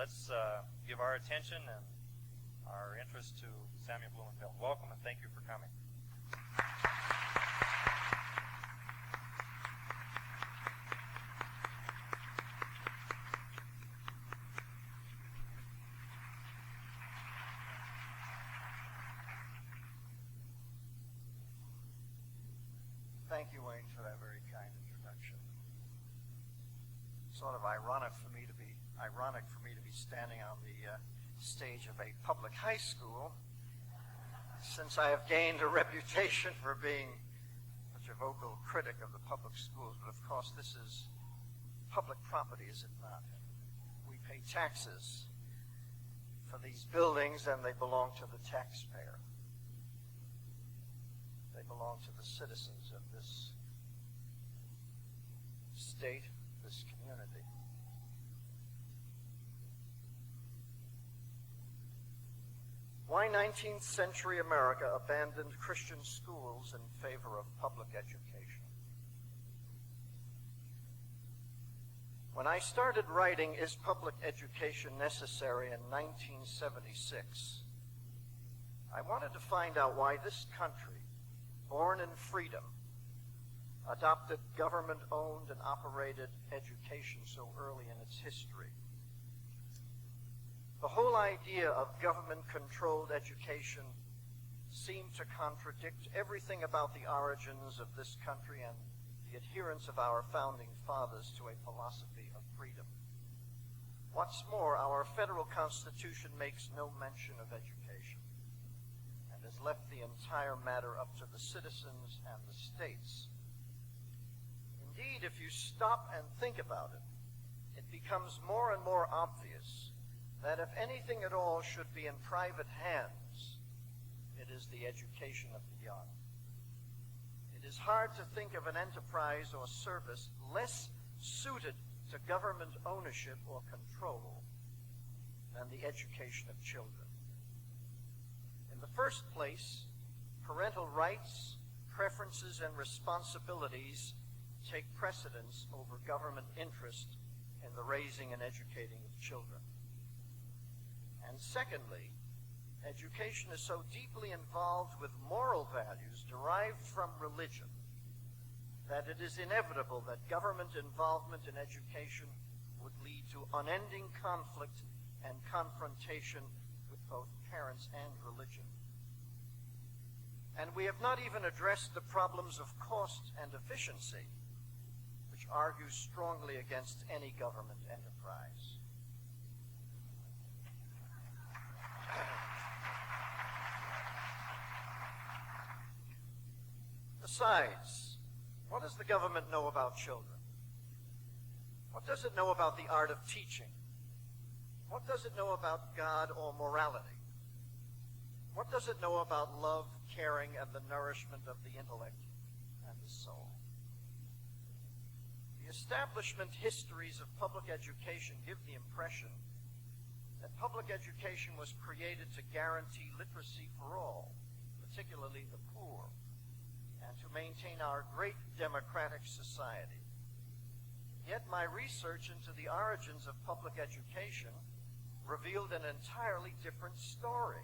let's give our attention and our interest to Samuel Blumenfeld. Welcome and thank you for coming. Thank you, Wayne, for that very kind introduction. Sort of ironic for me to be standing on the stage of a public high school, since I have gained a reputation for being such a vocal critic of the public schools. But of course, this is public property, is it not? We pay taxes for these buildings, and they belong to the taxpayer. They belong to the citizens of this state, this community. Why 19th century America abandoned Christian schools in favor of public education. When I started writing Is Public Education Necessary in 1976, I wanted to find out why this country, born in freedom, adopted government-owned and operated education so early in its history. The whole idea of government-controlled education seemed to contradict everything about the origins of this country and the adherence of our founding fathers to a philosophy of freedom. What's more, our federal Constitution makes no mention of education and has left the entire matter up to the citizens and the states. Indeed, if you stop and think about it, it becomes more and more obvious that if anything at all should be in private hands, it is the education of the young. It is hard to think of an enterprise or service less suited to government ownership or control than the education of children. In the first place, parental rights, preferences, and responsibilities take precedence over government interest in the raising and educating of children. And secondly, education is so deeply involved with moral values derived from religion that it is inevitable that government involvement in education would lead to unending conflict and confrontation with both parents and religion. And we have not even addressed the problems of cost and efficiency, which argue strongly against any government enterprise. Besides, what does the government know about children? What does it know about the art of teaching? What does it know about God or morality? What does it know about love, caring, and the nourishment of the intellect and the soul? The establishment histories of public education give the impression that public education was created to guarantee literacy for all, particularly the poor, and to maintain our great democratic society. Yet my research into the origins of public education revealed an entirely different story.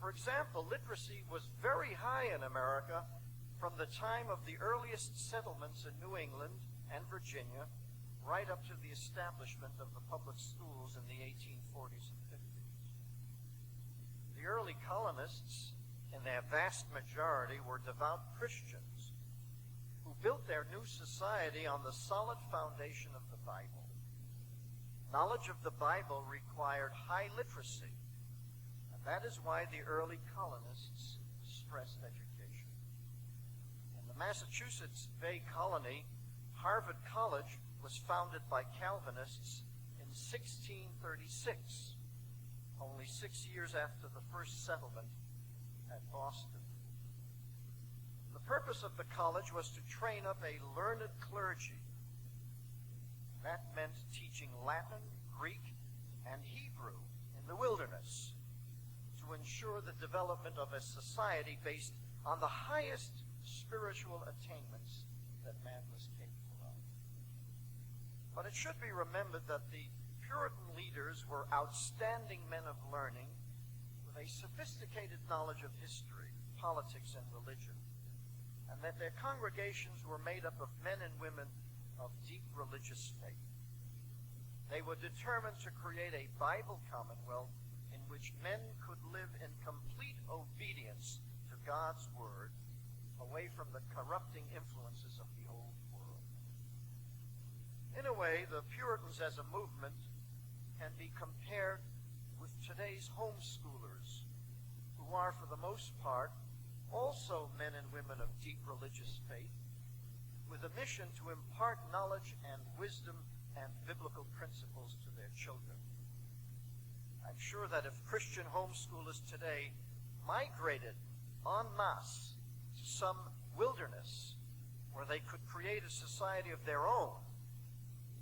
For example, literacy was very high in America from the time of the earliest settlements in New England and Virginia right up to the establishment of the public schools in the 1840s and 50s. The early colonists, in their vast majority, were devout Christians who built their new society on the solid foundation of the Bible. Knowledge of the Bible required high literacy, and that is why the early colonists stressed education. In the Massachusetts Bay Colony, Harvard College was founded by Calvinists in 1636, only 6 years after the first settlement at Boston. The purpose of the college was to train up a learned clergy. That meant teaching Latin, Greek, and Hebrew in the wilderness to ensure the development of a society based on the highest spiritual attainments that man was capable of. But it should be remembered that the Puritan leaders were outstanding men of learning with a sophisticated knowledge of history, politics, and religion, and that their congregations were made up of men and women of deep religious faith. They were determined to create a Bible commonwealth in which men could live in complete obedience to God's word, away from the corrupting influences of the old world. In a way, the Puritans as a movement can be compared with today's homeschoolers, who are, for the most part, also men and women of deep religious faith, with a mission to impart knowledge and wisdom and biblical principles to their children. I'm sure that if Christian homeschoolers today migrated en masse to some wilderness where they could create a society of their own,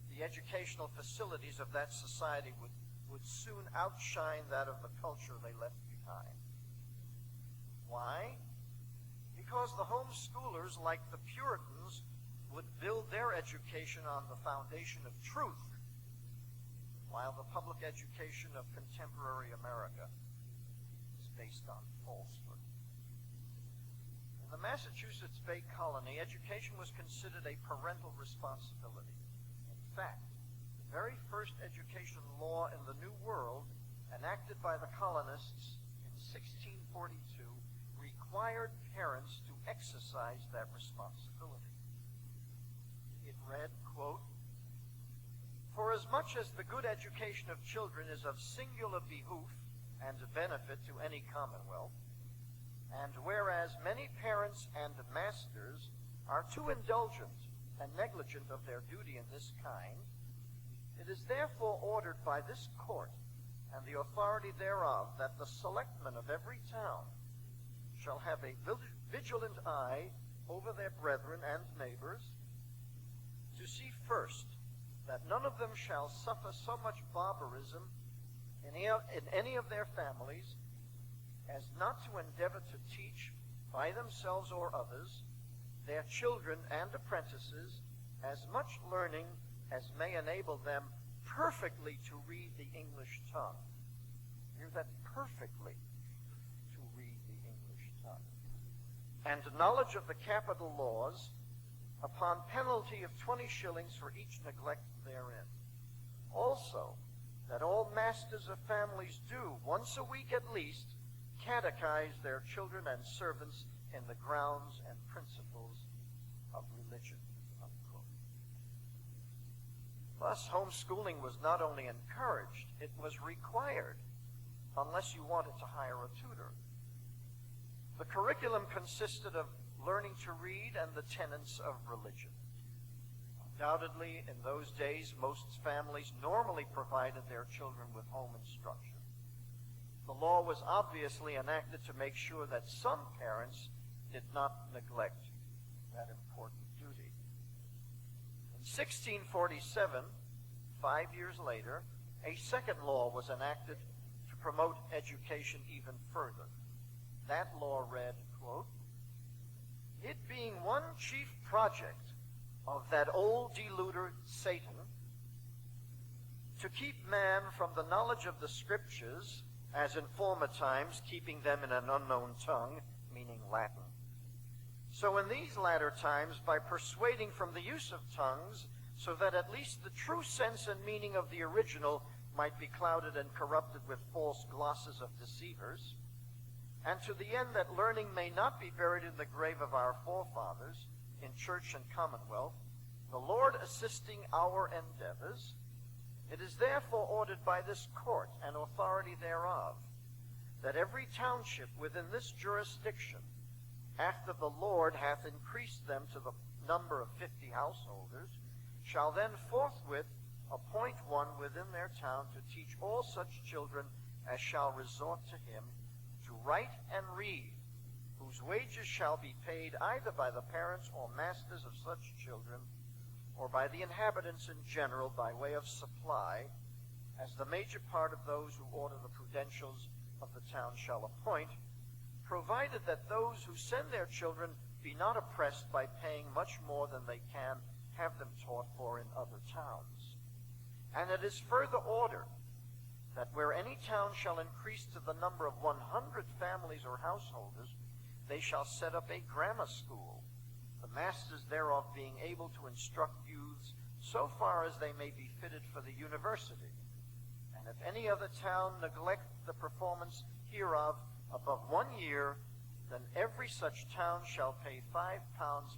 the educational facilities of that society would soon outshine that of the culture they left behind. Why? Because the homeschoolers, like the Puritans, would build their education on the foundation of truth, while the public education of contemporary America is based on falsehood. In the Massachusetts Bay Colony, education was considered a parental responsibility. In fact, the very first education law in the New World, enacted by the colonists in 1642, required parents to exercise that responsibility. It read, quote, "For as much as the good education of children is of singular behoof and benefit to any commonwealth, and whereas many parents and masters are too indulgent and negligent of their duty in this kind, it is therefore ordered by this court and the authority thereof that the selectmen of every town shall have a vigilant eye over their brethren and neighbors, to see first that none of them shall suffer so much barbarism in any of their families as not to endeavor to teach by themselves or others their children and apprentices as much learning as may enable them perfectly to read the English tongue." Hear that, perfectly to read the English tongue. "And knowledge of the capital laws, upon penalty of 20 shillings for each neglect therein. Also, that all masters of families do, once a week at least, catechize their children and servants in the grounds and principles of religion." Unquote. Thus, homeschooling was not only encouraged, it was required, unless you wanted to hire a tutor. The curriculum consisted of learning to read and the tenets of religion. Undoubtedly, in those days, most families normally provided their children with home instruction. The law was obviously enacted to make sure that some parents did not neglect that important duty. In 1647, 5 years later, a second law was enacted to promote education even further. That law read, quote, "It being one chief project of that old deluder Satan, to keep man from the knowledge of the Scriptures, as in former times, keeping them in an unknown tongue," meaning Latin, "so in these latter times, by persuading from the use of tongues, so that at least the true sense and meaning of the original might be clouded and corrupted with false glosses of deceivers, and to the end that learning may not be buried in the grave of our forefathers, in church and commonwealth, the Lord assisting our endeavors, it is therefore ordered by this court and authority thereof, that every township within this jurisdiction, after the Lord hath increased them to the number of 50 householders, shall then forthwith appoint one within their town to teach all such children as shall resort to him to write and read, whose wages shall be paid either by the parents or masters of such children, or by the inhabitants in general by way of supply, as the major part of those who order the prudentials of the town shall appoint, provided that those who send their children be not oppressed by paying much more than they can have them taught for in other towns. And it is further ordered that where any town shall increase to the number of 100 families or householders, they shall set up a grammar school, the masters thereof being able to instruct youths so far as they may be fitted for the university. And if any other town neglect the performance hereof above 1 year, then every such town shall pay £5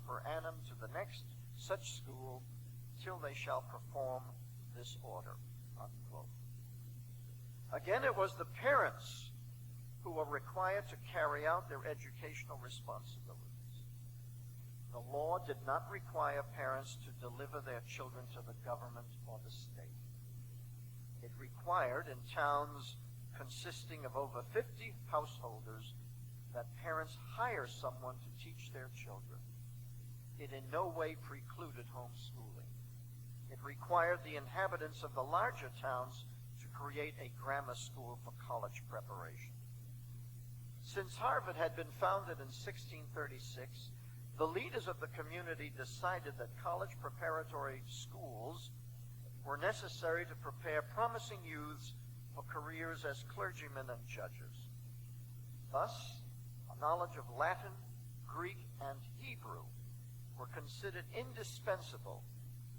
per annum to the next such school till they shall perform this order. Unquote. Again, it was the parents who were required to carry out their educational responsibilities. The law did not require parents to deliver their children to the government or the state. It required, in towns consisting of over 50 householders, that parents hire someone to teach their children. It in no way precluded homeschooling. It required the inhabitants of the larger towns to create a grammar school for college preparation. Since Harvard had been founded in 1636, the leaders of the community decided that college preparatory schools were necessary to prepare promising youths for careers as clergymen and judges. Thus, a knowledge of Latin, Greek, and Hebrew were considered indispensable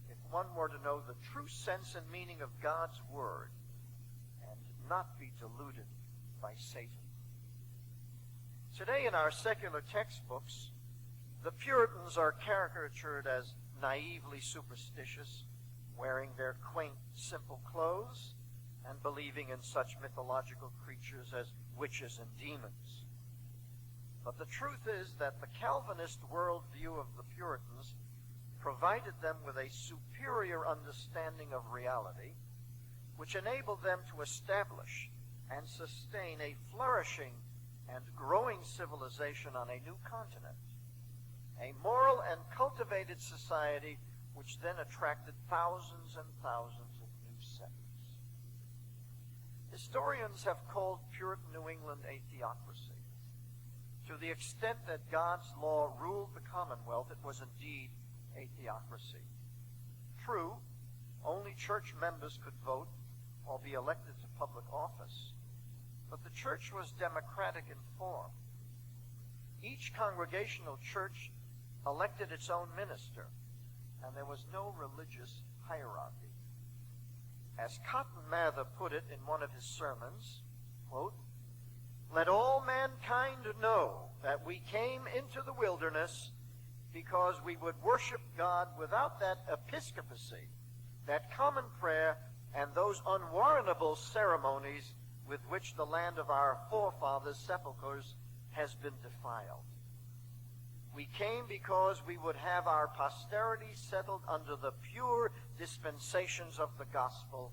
if one were to know the true sense and meaning of God's Word and not be deluded by Satan. Today in our secular textbooks, the Puritans are caricatured as naively superstitious, wearing their quaint, simple clothes and believing in such mythological creatures as witches and demons. But the truth is that the Calvinist worldview of the Puritans provided them with a superior understanding of reality, which enabled them to establish and sustain a flourishing and growing civilization on a new continent, a moral and cultivated society which then attracted thousands and thousands of new settlers. Historians have called Puritan New England a theocracy. To the extent that God's law ruled the Commonwealth, it was indeed a theocracy. True, only church members could vote or be elected to public office, but the church was democratic in form. Each congregational church elected its own minister, and there was no religious hierarchy. As Cotton Mather put it in one of his sermons, quote, "Let all mankind know that we came into the wilderness because we would worship God without that episcopacy, that common prayer, and those unwarrantable ceremonies with which the land of our forefathers' sepulchres has been defiled. We came because we would have our posterity settled under the pure dispensations of the gospel,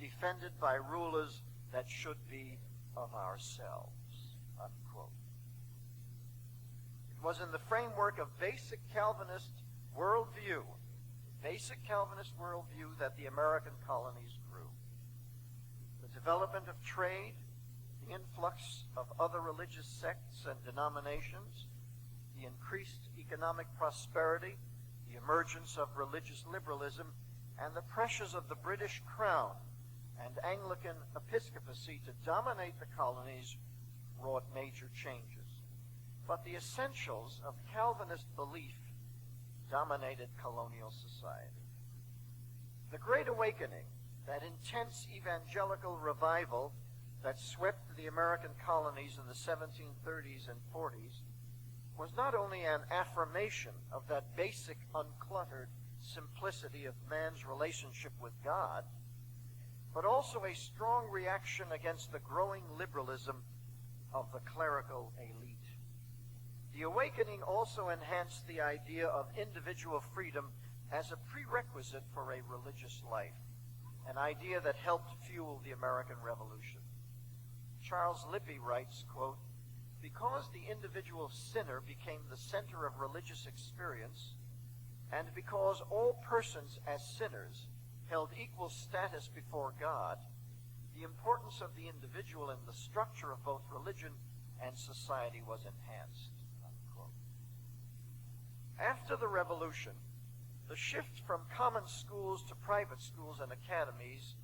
defended by rulers that should be of ourselves." Unquote. It was in the framework of basic Calvinist worldview that the American colonies grew. The development of trade, the influx of other religious sects and denominations, the increased economic prosperity, the emergence of religious liberalism, and the pressures of the British Crown and Anglican episcopacy to dominate the colonies wrought major changes. But the essentials of Calvinist belief dominated colonial society. The Great Awakening, that intense evangelical revival that swept the American colonies in the 1730s and 40s, was not only an affirmation of that basic, uncluttered simplicity of man's relationship with God, but also a strong reaction against the growing liberalism of the clerical elite. The awakening also enhanced the idea of individual freedom as a prerequisite for a religious life, an idea that helped fuel the American Revolution. Charles Lippy writes, quote, "Because the individual sinner became the center of religious experience, and because all persons as sinners held equal status before God, the importance of the individual in the structure of both religion and society was enhanced." Unquote. After the Revolution, The shift from common schools to private schools and academies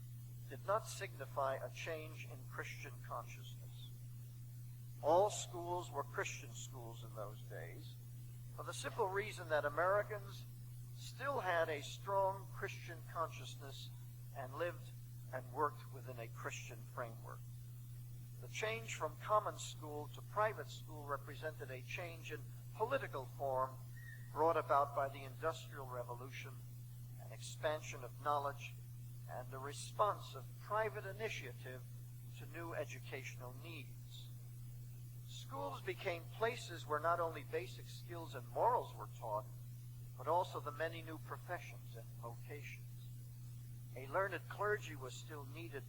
did not signify a change in Christian consciousness. All schools were Christian schools in those days, for the simple reason that Americans still had a strong Christian consciousness and lived and worked within a Christian framework. The change from common school to private school represented a change in political form brought about by the Industrial Revolution, an expansion of knowledge, and the response of private initiative to new educational needs. Schools became places where not only basic skills and morals were taught, but also the many new professions and vocations. A learned clergy was still needed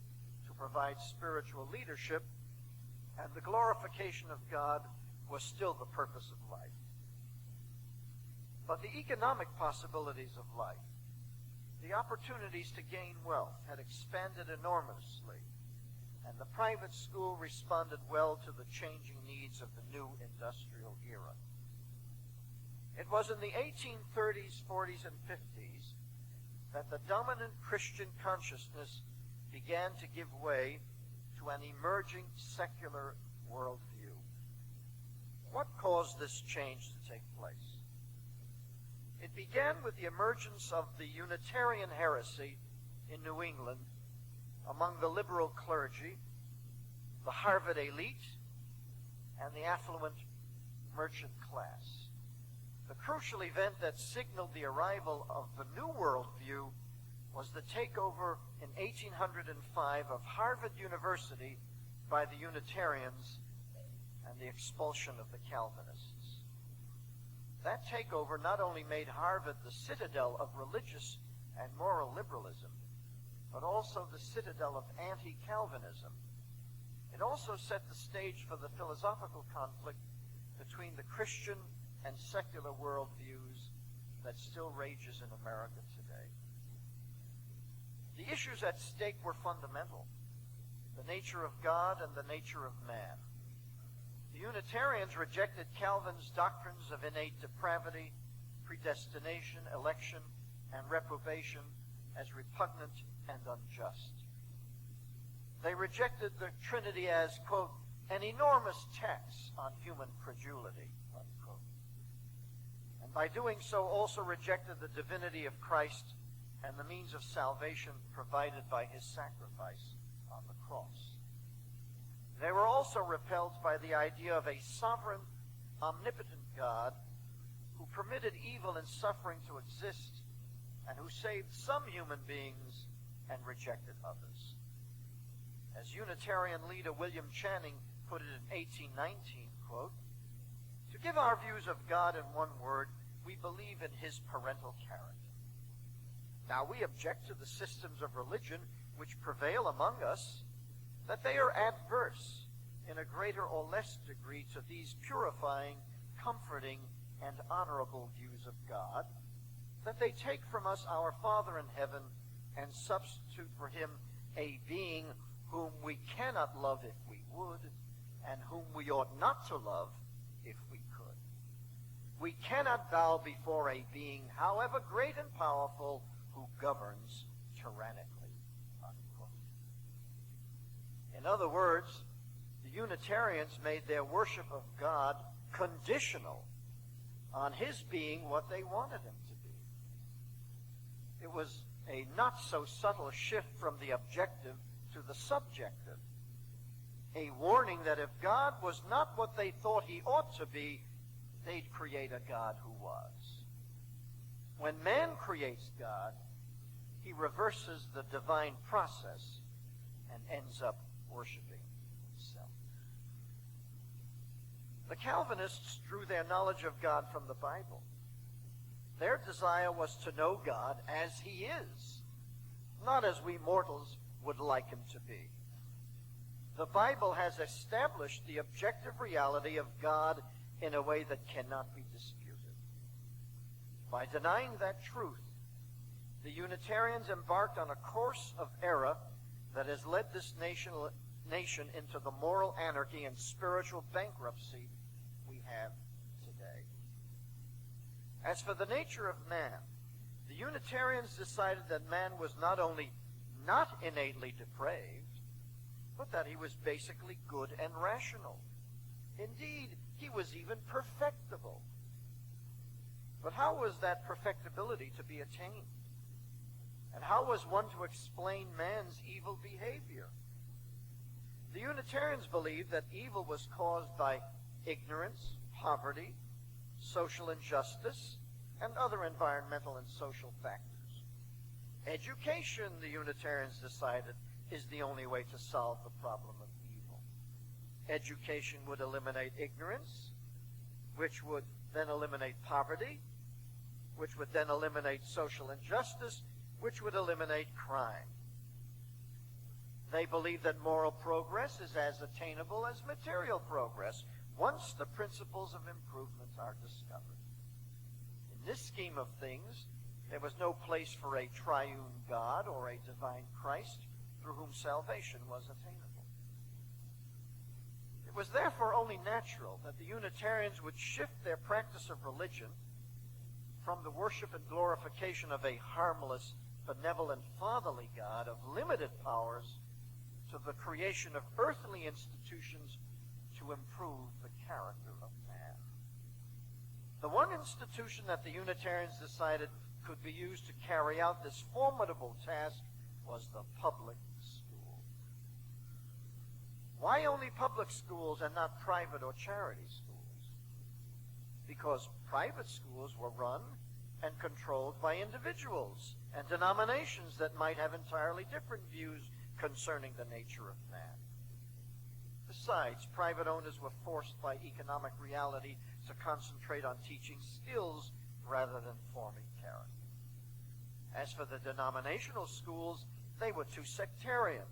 to provide spiritual leadership, and the glorification of God was still the purpose of life. But the economic possibilities of life, the opportunities to gain wealth, had expanded enormously, and the private school responded well to the changing needs of the new industrial era. It was in the 1830s, 40s, and 50s that the dominant Christian consciousness began to give way to an emerging secular worldview. What caused this change to take place? It began with the emergence of the Unitarian heresy in New England among the liberal clergy, the Harvard elite, and the affluent merchant class. The crucial event that signaled the arrival of the new worldview was the takeover in 1805 of Harvard University by the Unitarians and the expulsion of the Calvinists. That takeover not only made Harvard the citadel of religious and moral liberalism, but also the citadel of anti-Calvinism. It also set the stage for the philosophical conflict between the Christian and secular worldviews that still rages in America today. The issues at stake were fundamental: the nature of God and the nature of man. The Unitarians rejected Calvin's doctrines of innate depravity, predestination, election, and reprobation as repugnant and unjust. They rejected the Trinity as, quote, an enormous tax on human credulity, unquote. And by doing so also rejected the divinity of Christ and the means of salvation provided by his sacrifice on the cross. They were also repelled by the idea of a sovereign, omnipotent God who permitted evil and suffering to exist and who saved some human beings and rejected others. As Unitarian leader William Channing put it in 1819, quote, to give our views of God in one word, we believe in his parental character. Now we object to the systems of religion which prevail among us, that they are adverse in a greater or less degree to these purifying, comforting, and honorable views of God, that they take from us our Father in heaven and substitute for him a being whom we cannot love if we would, and whom we ought not to love if we could. We cannot bow before a being, however great and powerful, who governs tyrannically, unquote. In other words, the Unitarians made their worship of God conditional on his being what they wanted him to be. It was a not-so-subtle shift from the objective to the subjective, a warning that if God was not what they thought he ought to be, they'd create a God who was. When man creates God, he reverses the divine process and ends up worshiping himself. The Calvinists drew their knowledge of God from the Bible. Their desire was to know God as he is, not as we mortals would like him to be. The Bible has established the objective reality of God in a way that cannot be disputed. By denying that truth, the Unitarians embarked on a course of error that has led this nation into the moral anarchy and spiritual bankruptcy we have today. As for the nature of man, The Unitarians decided that man was not only not innately depraved, but that he was basically good and rational. Indeed, he was even perfectible. But how was that perfectibility to be attained? And how was one to explain man's evil behavior? The Unitarians believed that evil was caused by ignorance, poverty, social injustice, and other environmental and social factors. Education, the Unitarians decided, is the only way to solve the problem of evil. Education would eliminate ignorance, which would then eliminate poverty, which would then eliminate social injustice, which would eliminate crime. They believe that moral progress is as attainable as material progress once the principles of improvement are discovered. In this scheme of things, there was no place for a triune God or a divine Christ through whom salvation was attainable. It was therefore only natural that the Unitarians would shift their practice of religion from the worship and glorification of a harmless, benevolent, fatherly God of limited powers to the creation of earthly institutions to improve the character of man. The one institution that the Unitarians decided could be used to carry out this formidable task was the public school. Why only public schools and not private or charity schools? Because private schools were run and controlled by individuals and denominations that might have entirely different views concerning the nature of man. Besides, private owners were forced by economic reality to concentrate on teaching skills rather than forming character. As for the denominational schools, they were too sectarian,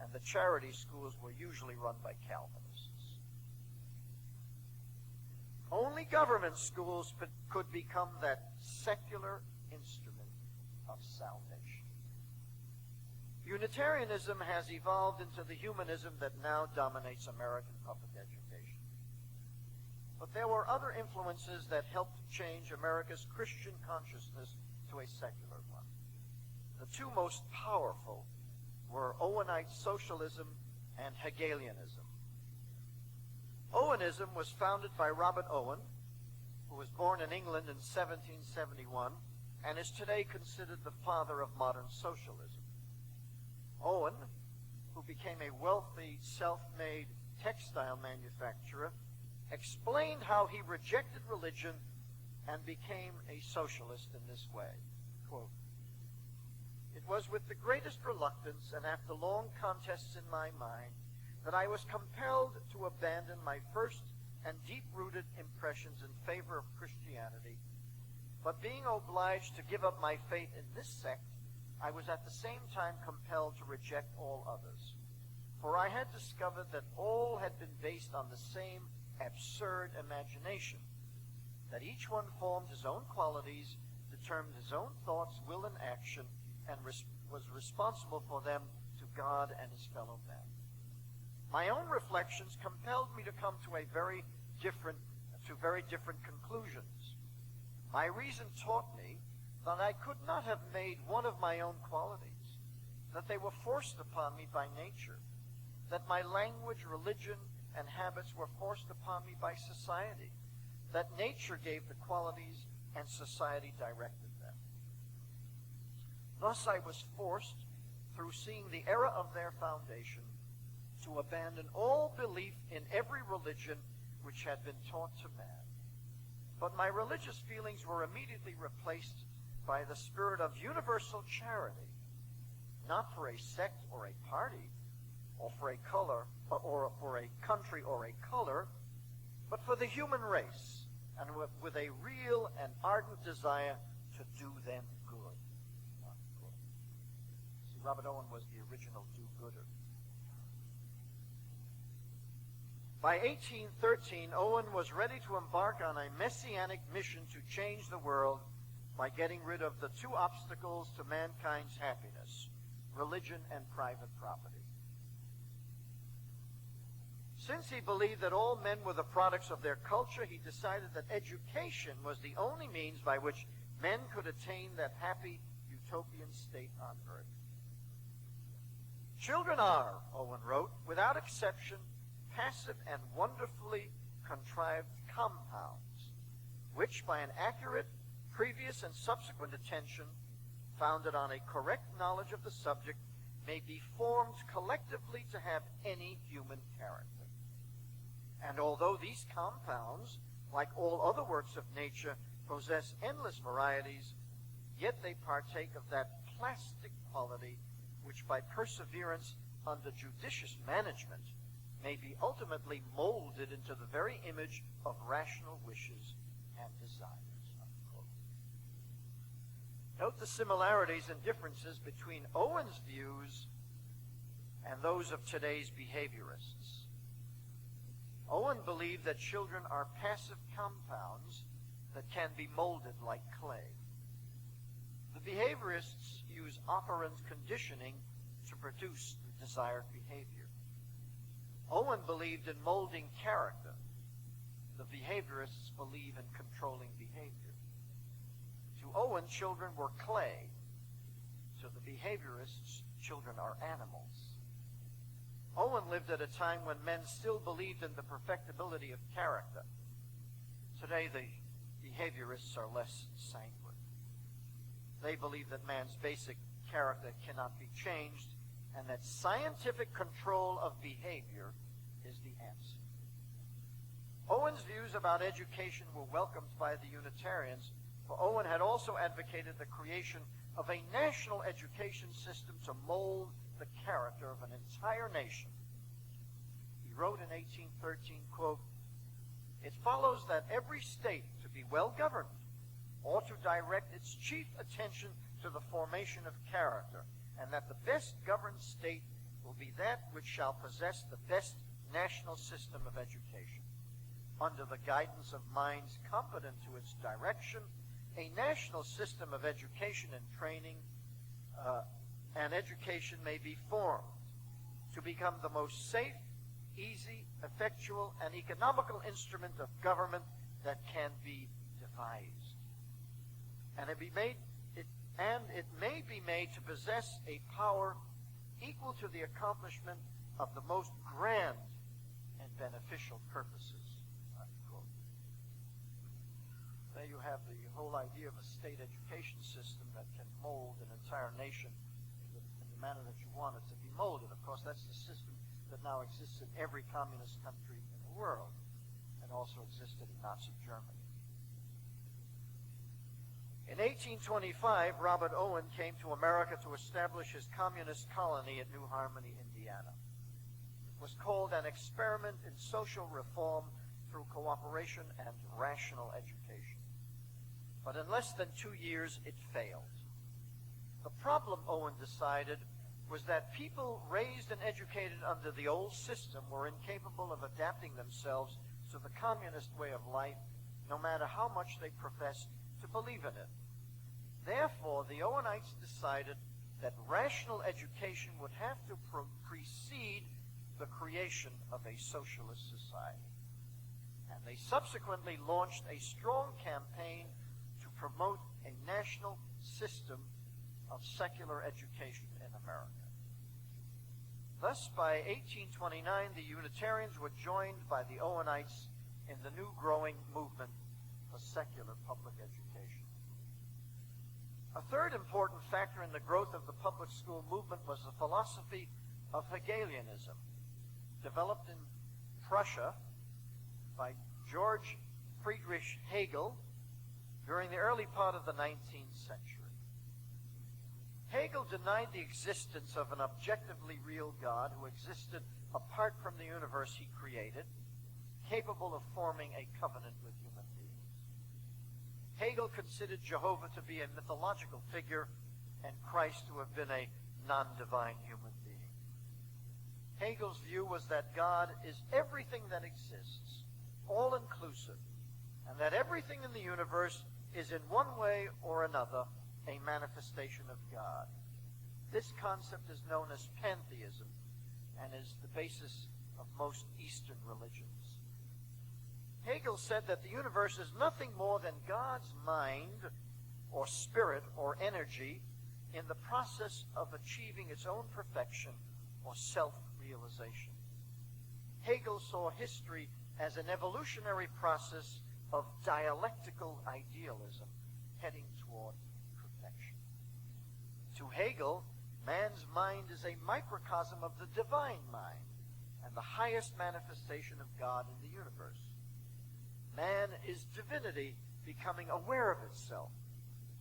and the charity schools were usually run by Calvinists. Only government schools could become that secular instrument of salvation. Unitarianism has evolved into the humanism that now dominates American public education. But there were other influences that helped change America's Christian consciousness to a secular one. The two most powerful were Owenite socialism and Hegelianism. Owenism was founded by Robert Owen, who was born in England in 1771 and is today considered the father of modern socialism. Owen, who became a wealthy, self-made textile manufacturer, explained how he rejected religion and became a socialist in this way. Quote, "It was with the greatest reluctance and after long contests in my mind that I was compelled to abandon my first and deep-rooted impressions in favor of Christianity, but being obliged to give up my faith in this sect, I was at the same time compelled to reject all others. For I had discovered that all had been based on the same absurd imagination, that each one formed his own qualities, determined his own thoughts, will, and action, and was responsible for them to God and his fellow men. My own reflections compelled me to come to very different conclusions. My reason taught me that I could not have made one of my own qualities, that they were forced upon me by nature, that my language, religion, and habits were forced upon me by society, that nature gave the qualities and society directed them. Thus I was forced, through seeing the error of their foundation, to abandon all belief in every religion which had been taught to man. But my religious feelings were immediately replaced by the spirit of universal charity, not for a sect or a party, or for a color, or for a country or a color, but for the human race, and with a real and ardent desire to do them good. See, Robert Owen was the original do-gooder. By 1813, Owen was ready to embark on a messianic mission to change the world by getting rid of the two obstacles to mankind's happiness, religion and private property. Since he believed that all men were the products of their culture, he decided that education was the only means by which men could attain that happy utopian state on earth. Children are, Owen wrote, without exception, passive and wonderfully contrived compounds, which by an accurate, previous and subsequent attention, founded on a correct knowledge of the subject, may be formed collectively to have any human character. And although these compounds, like all other works of nature, possess endless varieties, yet they partake of that plastic quality which by perseverance under judicious management may be ultimately molded into the very image of rational wishes and desires. Unquote. Note the similarities and differences between Owen's views and those of today's behaviorists. Owen believed that children are passive compounds that can be molded like clay. The behaviorists use operant conditioning to produce the desired behavior. Owen believed in molding character. The behaviorists believe in controlling behavior. To Owen, children were clay. To the behaviorists, children are animals. Owen lived at a time when men still believed in the perfectibility of character. Today, the behaviorists are less sanguine. They believe that man's basic character cannot be changed and that scientific control of behavior is the answer. Owen's views about education were welcomed by the Unitarians, for Owen had also advocated the creation of a national education system to mold the character of an entire nation. He wrote in 1813, quote, "It follows that every state, to be well governed, ought to direct its chief attention to the formation of character, and that the best governed state will be that which shall possess the best national system of education. Under the guidance of minds competent to its direction, a national system of education and training and education may be formed to become the most safe, easy, effectual, and economical instrument of government that can be devised. And it may be made to possess a power equal to the accomplishment of the most grand and beneficial purposes." Unquote. There you have the whole idea of a state education system that can mold an entire nation in the manner that you want it to be molded. Of course, that's the system that now exists in every communist country in the world, and also existed in Nazi Germany. In 1825, Robert Owen came to America to establish his communist colony at New Harmony, Indiana. It was called an experiment in social reform through cooperation and rational education. But in less than 2 years, it failed. The problem, Owen decided, was that people raised and educated under the old system were incapable of adapting themselves to the communist way of life, no matter how much they professed to believe in it. Therefore, the Owenites decided that rational education would have to precede the creation of a socialist society. And they subsequently launched a strong campaign to promote a national system of secular education in America. Thus, by 1829, the Unitarians were joined by the Owenites in the new growing movement for secular public education. A third important factor in the growth of the public school movement was the philosophy of Hegelianism, developed in Prussia by George Friedrich Hegel during the early part of the 19th century. Hegel denied the existence of an objectively real God who existed apart from the universe he created, capable of forming a covenant with human beings. Hegel considered Jehovah to be a mythological figure and Christ to have been a non-divine human being. Hegel's view was that God is everything that exists, all-inclusive, and that everything in the universe is in one way or another a manifestation of God. This concept is known as pantheism and is the basis of most Eastern religions. Hegel said that the universe is nothing more than God's mind or spirit or energy in the process of achieving its own perfection or self-realization. Hegel saw history as an evolutionary process of dialectical idealism heading toward perfection. To Hegel, man's mind is a microcosm of the divine mind and the highest manifestation of God in the universe. Man is divinity becoming aware of itself,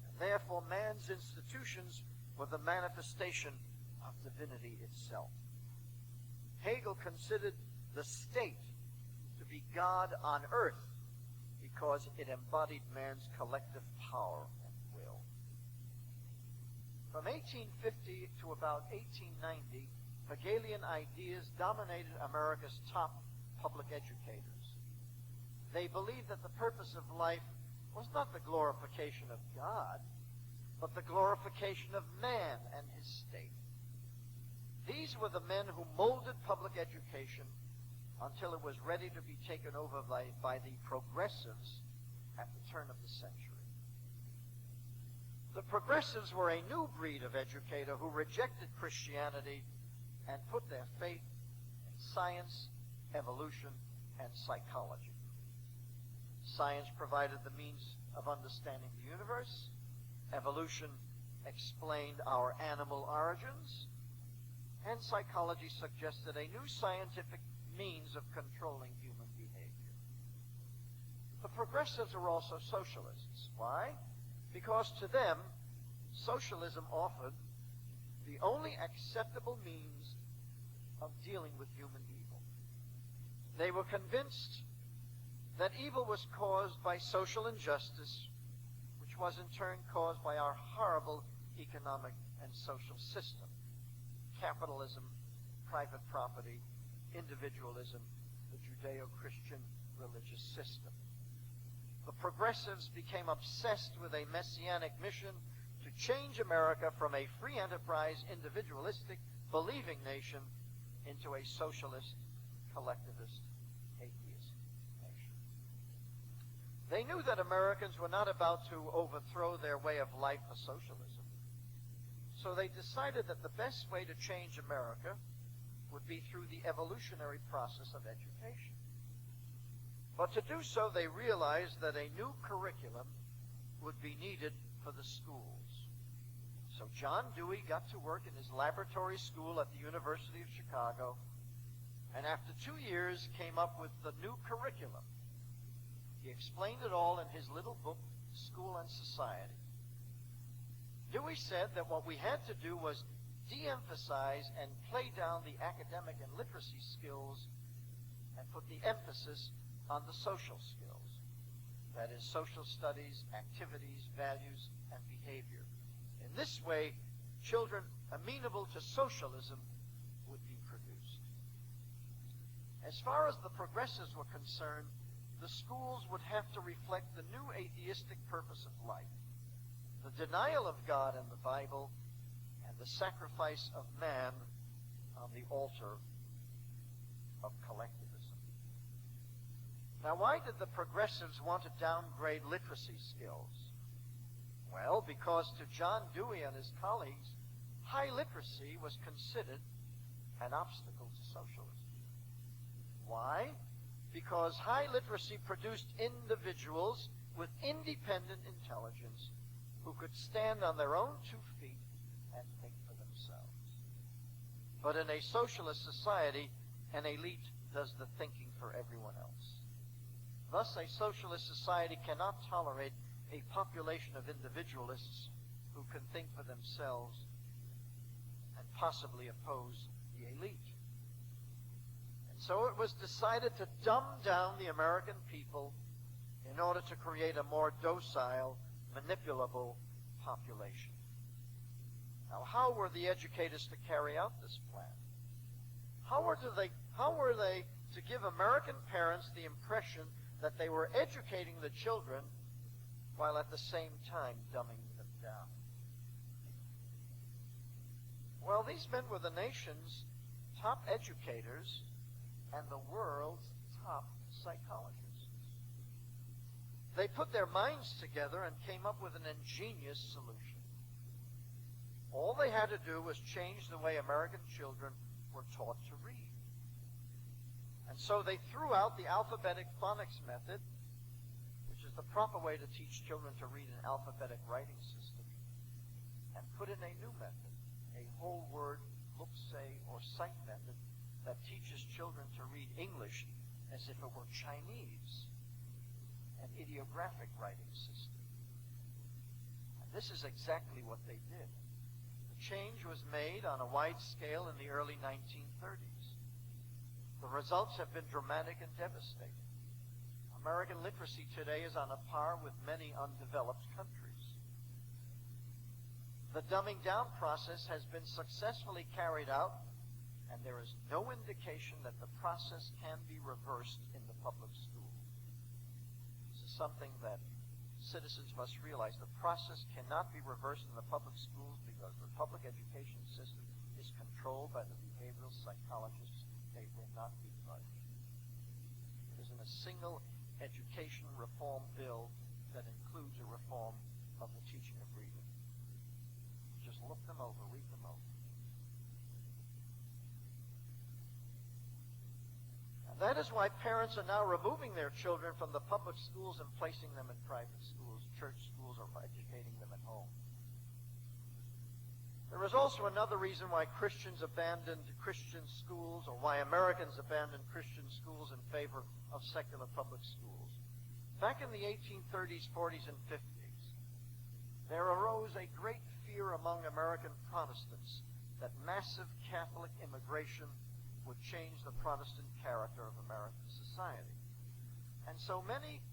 and therefore man's institutions were the manifestation of divinity itself. Hegel considered the state to be God on earth because it embodied man's collective power and will. From 1850 to about 1890, Hegelian ideas dominated America's top public educators. They believed that the purpose of life was not the glorification of God, but the glorification of man and his state. These were the men who molded public education until it was ready to be taken over by the progressives at the turn of the century. The progressives were a new breed of educator who rejected Christianity and put their faith in science, evolution, and psychology. Science provided the means of understanding the universe. Evolution explained our animal origins. And psychology suggested a new scientific means of controlling human behavior. The progressives were also socialists. Why? Because to them, socialism offered the only acceptable means of dealing with human evil. They were convinced that evil was caused by social injustice, which was in turn caused by our horrible economic and social system. Capitalism, private property, individualism, the Judeo-Christian religious system. The progressives became obsessed with a messianic mission to change America from a free enterprise, individualistic, believing nation into a socialist, collectivist, atheist nation. They knew that Americans were not about to overthrow their way of life for socialism. So they decided that the best way to change America would be through the evolutionary process of education. But to do so, they realized that a new curriculum would be needed for the schools. So John Dewey got to work in his laboratory school at the University of Chicago, and after 2 years came up with the new curriculum. He explained it all in his little book, School and Society. Dewey said that what we had to do was de-emphasize and play down the academic and literacy skills and put the emphasis on the social skills. That is, social studies, activities, values, and behavior. In this way, children amenable to socialism would be produced. As far as the progressives were concerned, the schools would have to reflect the new atheistic purpose of life, the denial of God and the Bible, and the sacrifice of man on the altar of collectivism. Now, why did the progressives want to downgrade literacy skills? Well, because to John Dewey and his colleagues, high literacy was considered an obstacle to socialism. Why? Because high literacy produced individuals with independent intelligence who could stand on their own 2 feet and think for themselves. But in a socialist society, an elite does the thinking for everyone else. Thus, a socialist society cannot tolerate a population of individualists who can think for themselves and possibly oppose the elite. And so it was decided to dumb down the American people in order to create a more docile, manipulable population. Now, how were the educators to carry out this plan? How were they to give American parents the impression that they were educating the children while at the same time dumbing them down? Well, these men were the nation's top educators and the world's top psychologists. They put their minds together and came up with an ingenious solution. All they had to do was change the way American children were taught to read. And so they threw out the alphabetic phonics method, which is the proper way to teach children to read an alphabetic writing system, and put in a new method, a whole word, look, say, or sight method that teaches children to read English as if it were Chinese, an ideographic writing system. And this is exactly what they did. The change was made on a wide scale in the early 1930s. The results have been dramatic and devastating. American literacy today is on a par with many undeveloped countries. The dumbing down process has been successfully carried out, and there is no indication that the process can be reversed in the public schools. This is something that citizens must realize. The process cannot be reversed in the public schools because the public education system is controlled by the behavioral psychologists. They will not be budged. It isn't a single education reform bill that includes a reform of the teaching of reading. Just look them over, read them over. And that is why parents are now removing their children from the public schools and placing them in private schools, church schools, or educating them at home. There is also another reason why Christians abandoned Christian schools, or why Americans abandoned Christian schools in favor of secular public schools. Back in the 1830s, 40s, and 50s, there arose a great fear among American Protestants that massive Catholic immigration would change the Protestant character of American society. And so many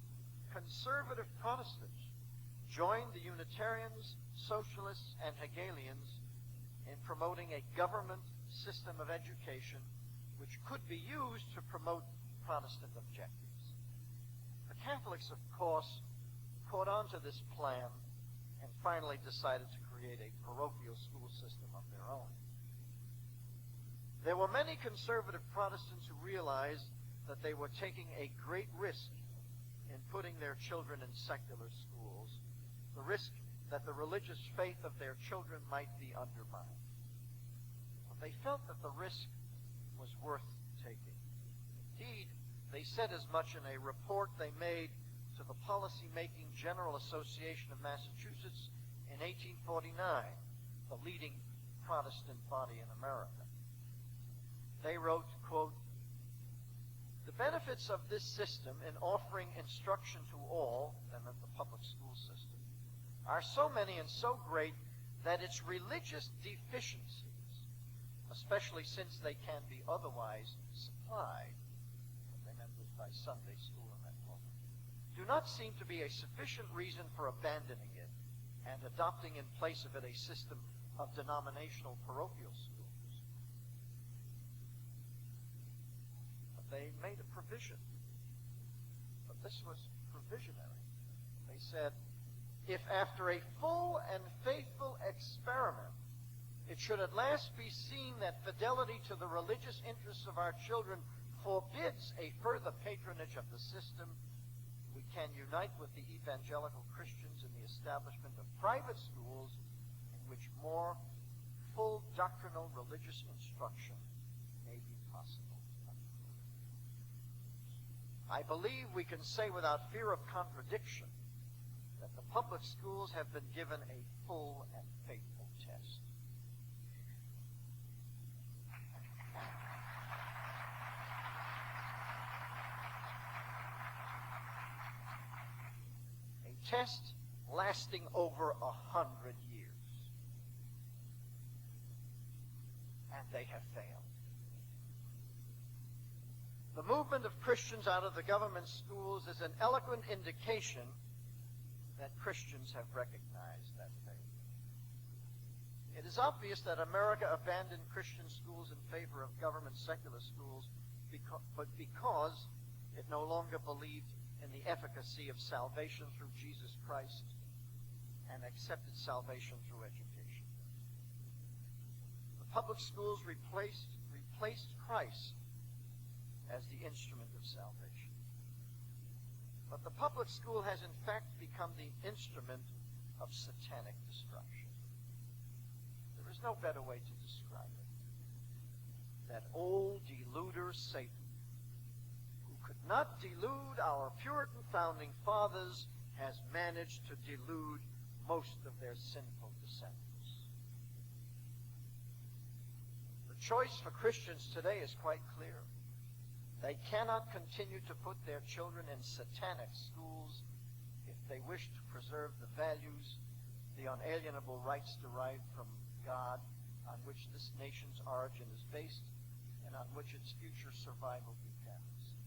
conservative Protestants joined the Unitarians, Socialists, and Hegelians in promoting a government system of education which could be used to promote Protestant objectives. The Catholics, of course, caught on to this plan and finally decided to create a parochial school system of their own. There were many conservative Protestants who realized that they were taking a great risk in putting their children in secular schools, the risk that the religious faith of their children might be undermined. But they felt that the risk was worth taking. Indeed, they said as much in a report they made to the Policy-Making General Association of Massachusetts in 1849, the leading Protestant body in America. They wrote, quote, "The benefits of this system in offering instruction to all," and of the public school system, "are so many and so great that its religious deficiencies, especially since they can be otherwise supplied," what they meant was by Sunday school and that moment, "do not seem to be a sufficient reason for abandoning it and adopting in place of it a system of denominational parochial schools." But they made a provision. But this was provisionary. They said, "If after a full and faithful experiment it should at last be seen that fidelity to the religious interests of our children forbids a further patronage of the system, we can unite with the evangelical Christians in the establishment of private schools in which more full doctrinal religious instruction may be possible." I believe we can say without fear of contradiction that the public schools have been given a full and faithful test. A test lasting over 100 years. And they have failed. The movement of Christians out of the government schools is an eloquent indication that Christians have recognized that failure. It is obvious that America abandoned Christian schools in favor of government secular schools because it no longer believed in the efficacy of salvation through Jesus Christ and accepted salvation through education. The public schools replaced Christ as the instrument of salvation. But the public school has in fact become the instrument of satanic destruction. There is no better way to describe it. That old deluder Satan, who could not delude our Puritan founding fathers, has managed to delude most of their sinful descendants. The choice for Christians today is quite clear. They cannot continue to put their children in satanic schools if they wish to preserve the values, the unalienable rights derived from God, on which this nation's origin is based and on which its future survival depends.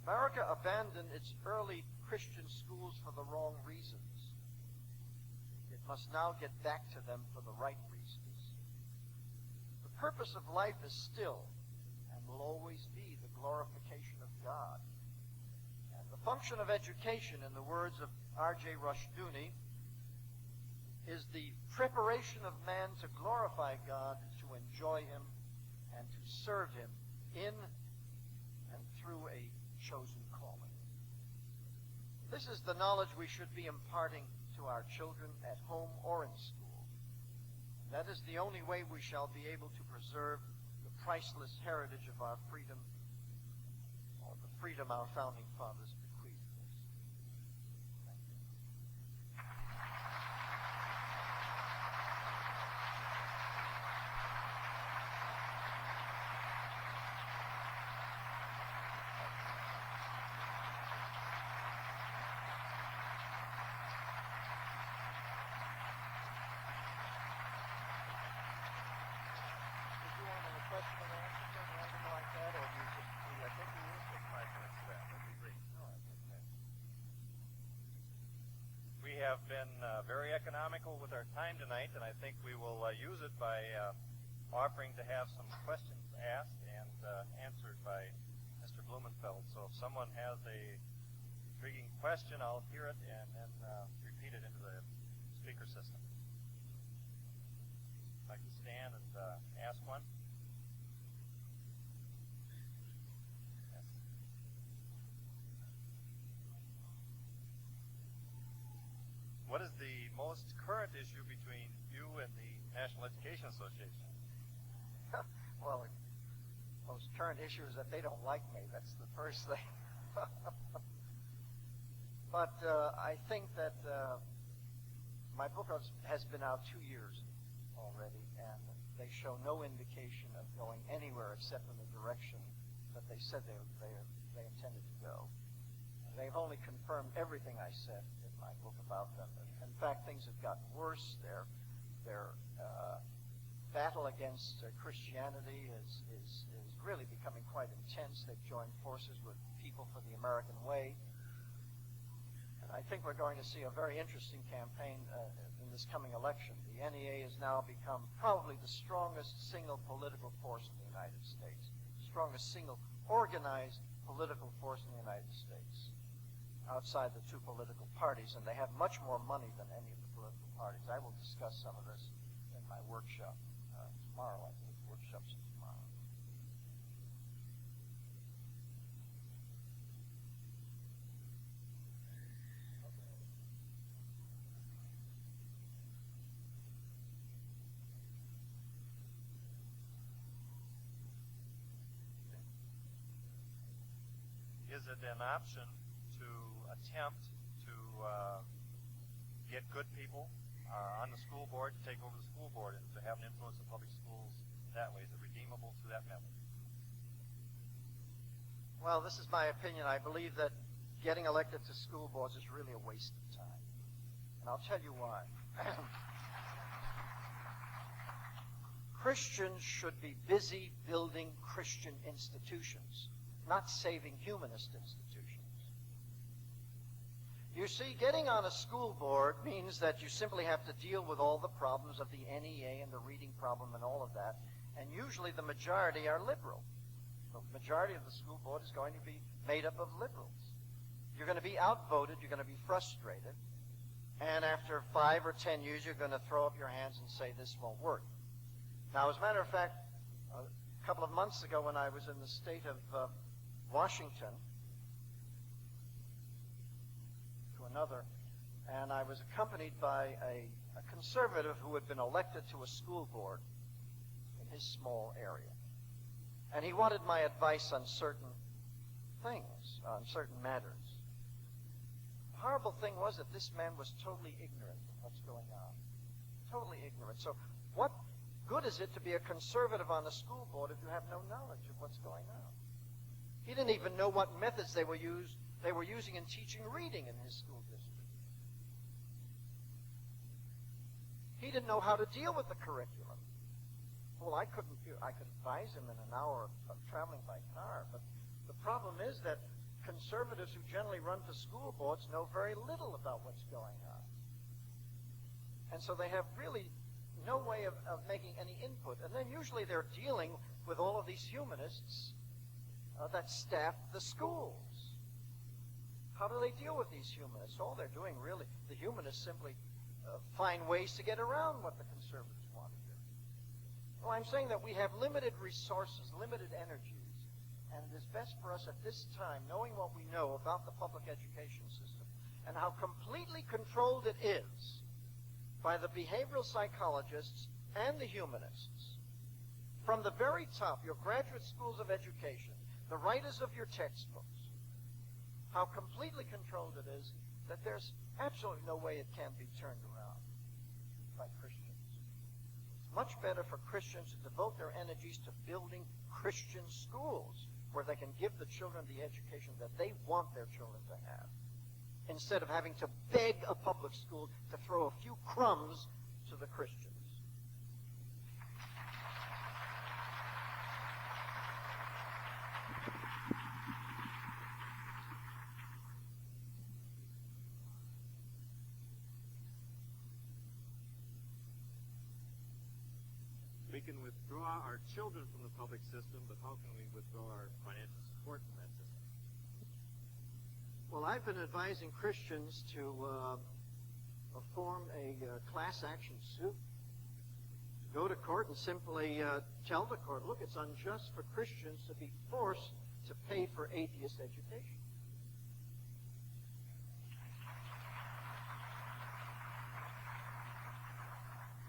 America abandoned its early Christian schools for the wrong reasons. It must now get back to them for the right reasons. The purpose of life is still and will always be the glorification of God. And the function of education, in the words of R.J. Rushdoony, is the preparation of man to glorify God, to enjoy Him, and to serve Him in and through a chosen calling. This is the knowledge we should be imparting to our children at home or in school. That is the only way we shall be able to preserve the priceless heritage of our freedom, or the freedom our founding fathers bequeathed us. Thank you. Did you want a question and answer or anything like that, or you should, I think we will take 5 minutes for that. That'd be great. All right, okay. We have been very economical with our time tonight, and I think we will use it by offering to have some questions asked and answered by Mr. Blumenfeld. So if someone has a intriguing question, I'll hear it and then repeat it into the speaker system. I'd like to stand and ask one. Yes. What is the most current issue between you and the National Education Association? Well, the most current issue is that they don't like me. That's the first thing. But I think that my book has been out 2 years already, and they show no indication of going anywhere except in the direction that they said they intended to go. They've only confirmed everything I said in my book about them. In fact, things have gotten worse. Their battle against Christianity is really becoming quite intense. They've joined forces with People for the American Way. And I think we're going to see a very interesting campaign in this coming election. The NEA has now become probably the strongest single political force in the United States, strongest single organized political force in the United States, outside the two political parties, and they have much more money than any of the political parties. I will discuss some of this in my workshop tomorrow. I think the workshop's tomorrow. Is it an option to attempt to get good people on the school board to take over the school board and to have an influence in public schools that way? Is it redeemable through that method? Well, this is my opinion. I believe that getting elected to school boards is really a waste of time. And I'll tell you why. Christians should be busy building Christian institutions, not saving humanist institutions. You see, getting on a school board means that you simply have to deal with all the problems of the NEA and the reading problem and all of that, and usually the majority are liberal. The majority of the school board is going to be made up of liberals. You're going to be outvoted, you're going to be frustrated, and after 5 or 10 years you're going to throw up your hands and say this won't work. Now, as a matter of fact, a couple of months ago when I was in the state of Washington, to another, and I was accompanied by a conservative who had been elected to a school board in his small area. And he wanted my advice on certain things, on certain matters. The horrible thing was that this man was totally ignorant of what's going on. Totally ignorant. So what good is it to be a conservative on the school board if you have no knowledge of what's going on? He didn't even know what methods they were using in teaching reading in his school district. He didn't know how to deal with the curriculum. Well, I could advise him in an hour of traveling by car, but the problem is that conservatives who generally run for school boards know very little about what's going on. And so they have really no way of making any input. And then usually they're dealing with all of these humanists that staff the schools. How do they deal with these humanists? All they're doing really, the humanists simply find ways to get around what the conservatives want to do. Well, I'm saying that we have limited resources, limited energies, and it is best for us at this time, knowing what we know about the public education system and how completely controlled it is by the behavioral psychologists and the humanists. From the very top, your graduate schools of education, the writers of your textbooks, how completely controlled it is that there's absolutely no way it can be turned around by Christians. It's much better for Christians to devote their energies to building Christian schools where they can give the children the education that they want their children to have, instead of having to beg a public school to throw a few crumbs to the Christians. We can withdraw our children from the public system, but how can we withdraw our financial support from that system? Well, I've been advising Christians to form a class action suit, to go to court and simply tell the court, look, it's unjust for Christians to be forced to pay for atheist education.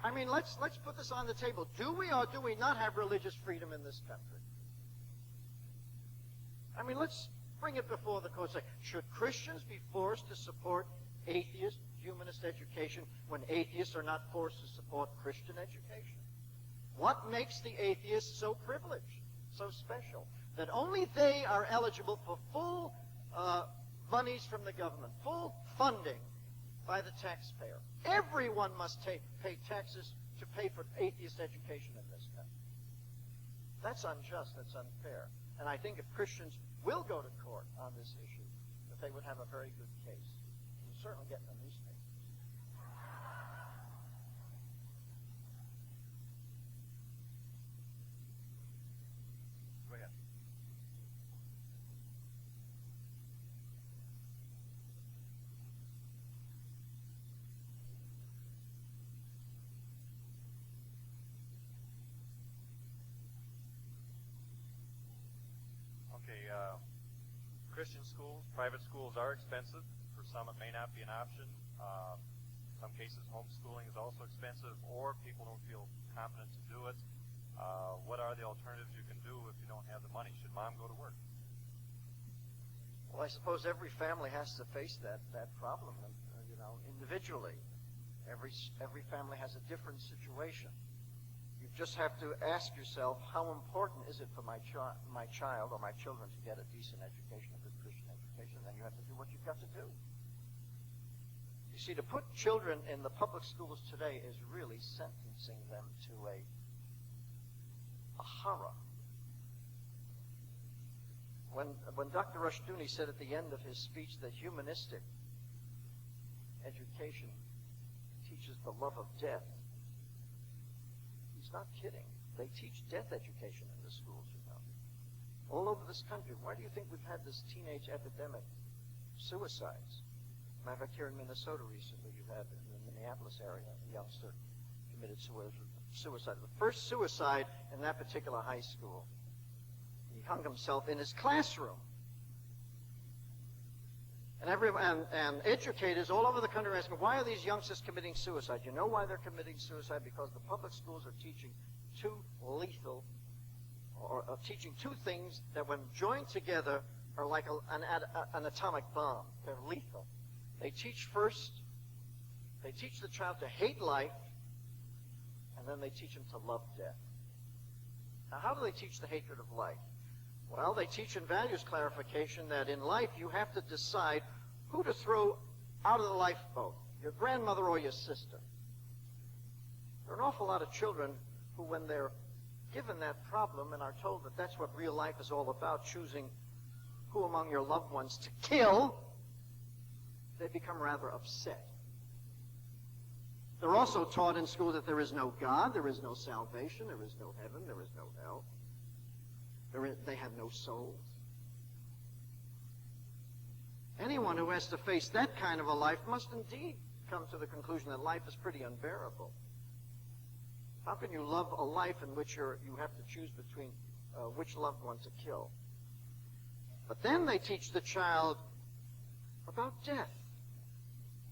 I mean, let's put this on the table. Do we or do we not have religious freedom in this country? I mean, let's bring it before the court. Say, should Christians be forced to support atheist, humanist education when atheists are not forced to support Christian education? What makes the atheists so privileged, so special, that only they are eligible for full monies from the government, full funding by the taxpayer? Everyone must pay taxes to pay for atheist education in this country. That's unjust. That's unfair. And I think if Christians will go to court on this issue, that they would have a very good case. You certainly get in the newspapers. Go ahead. Okay, Christian schools, private schools are expensive. For some, it may not be an option. In some cases, homeschooling is also expensive, or people don't feel confident to do it. What are the alternatives you can do if you don't have the money? Should mom go to work? Well, I suppose every family has to face that problem, individually. Every family has a different situation. You just have to ask yourself, how important is it for my child or my children to get a decent education, a good Christian education? Then you have to do what you've got to do. You see, to put children in the public schools today is really sentencing them to a horror. When Dr. Rushduni said at the end of his speech that humanistic education teaches the love of death, he's not kidding. They teach death education in the schools, all over this country. Why do you think we've had this teenage epidemic of suicides? Matter of fact, here in Minnesota recently, you had in the Minneapolis area, a youngster committed suicide. The first suicide in that particular high school. He hung himself in his classroom. And educators all over the country are asking, why are these youngsters committing suicide? You know why they're committing suicide? Because the public schools are teaching two lethal, or teaching two things that when joined together are like an atomic bomb. They're lethal. They teach the child to hate life, and then they teach him to love death. Now, how do they teach the hatred of life? Well, they teach in values clarification that in life you have to decide who to throw out of the lifeboat, your grandmother or your sister. There are an awful lot of children who, when they're given that problem and are told that that's what real life is all about, choosing who among your loved ones to kill, they become rather upset. They're also taught in school that there is no God, there is no salvation, there is no heaven, there is no hell. They have no souls. Anyone who has to face that kind of a life must indeed come to the conclusion that life is pretty unbearable. How can you love a life in which you have to choose between which loved one to kill? But then they teach the child about death.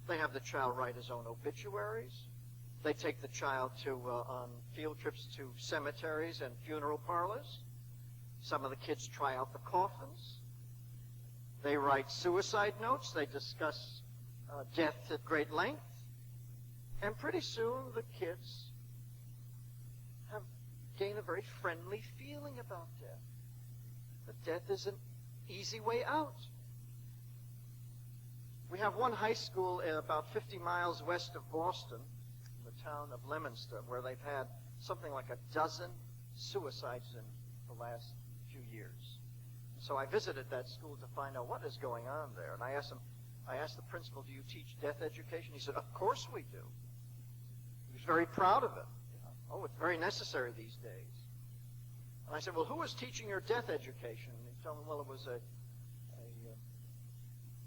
They have the child write his own obituaries. They take the child on field trips to cemeteries and funeral parlors. Some of the kids try out the coffins. They write suicide notes. They discuss death at great length. And pretty soon the kids gain a very friendly feeling about death. That death is an easy way out. We have one high school about 50 miles west of Boston, the town of Leominster, where they've had something like a dozen suicides in the last few years. So I visited that school to find out what is going on there. And I asked the principal, do you teach death education? He said, of course we do. He was very proud of it. Oh, it's very necessary these days. And I said, well, who was teaching your death education? And he told me, well, it was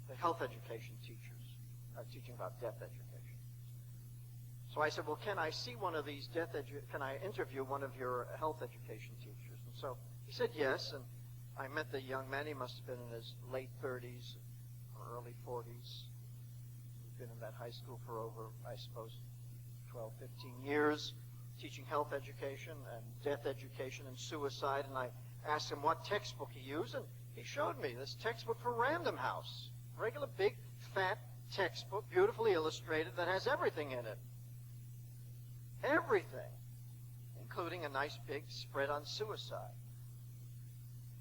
the health education teachers teaching about death education. So I said, well, can I see one of these can I interview one of your health education teachers? And so he said yes, and I met the young man. He must have been in his late 30s or early 40s. He'd been in that high school for over, I suppose, 12, 15 years, teaching health education and death education and suicide. And I asked him what textbook he used, and he showed me this textbook for Random House. Regular big, fat textbook, beautifully illustrated, that has everything in it. Everything. Including a nice big spread on suicide.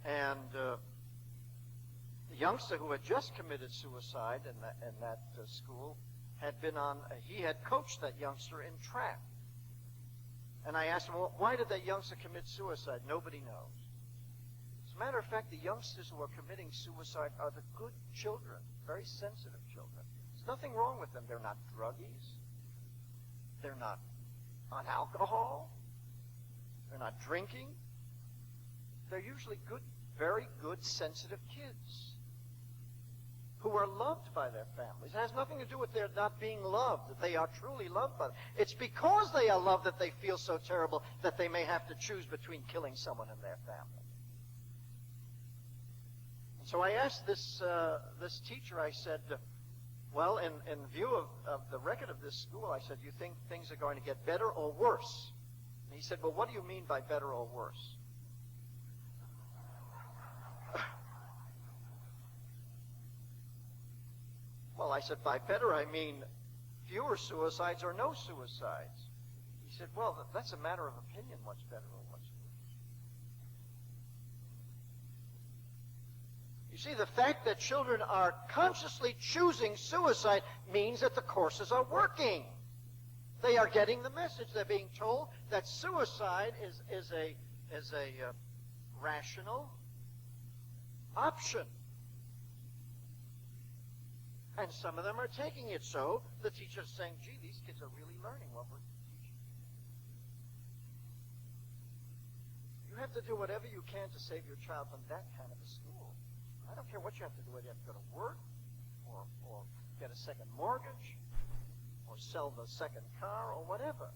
And the youngster who had just committed suicide in that school he had coached that youngster in track. And I asked him, well, why did that youngster commit suicide? Nobody knows. As a matter of fact, the youngsters who are committing suicide are the good children, very sensitive children. There's nothing wrong with them. They're not druggies. They're not on alcohol. They're not drinking. They're usually good, very good, sensitive kids who are loved by their families. It has nothing to do with their not being loved, that they are truly loved by them. It's because they are loved that they feel so terrible that they may have to choose between killing someone in their family. So I asked this teacher, I said, well, in view of the record of this school, I said, do you think things are going to get better or worse? And he said, well, what do you mean by better or worse? Well, I said, by better I mean fewer suicides or no suicides. He said, well, that's a matter of opinion, what's better or what's worse. You see, the fact that children are consciously choosing suicide means that the courses are working. They are getting the message. They're being told that suicide is a rational option. And some of them are taking it so. The teacher's saying, gee, these kids are really learning what we're teaching. You have to do whatever you can to save your child from that kind of a school. I don't care what you have to do, whether you have to go to work or get a second mortgage or sell the second car or whatever.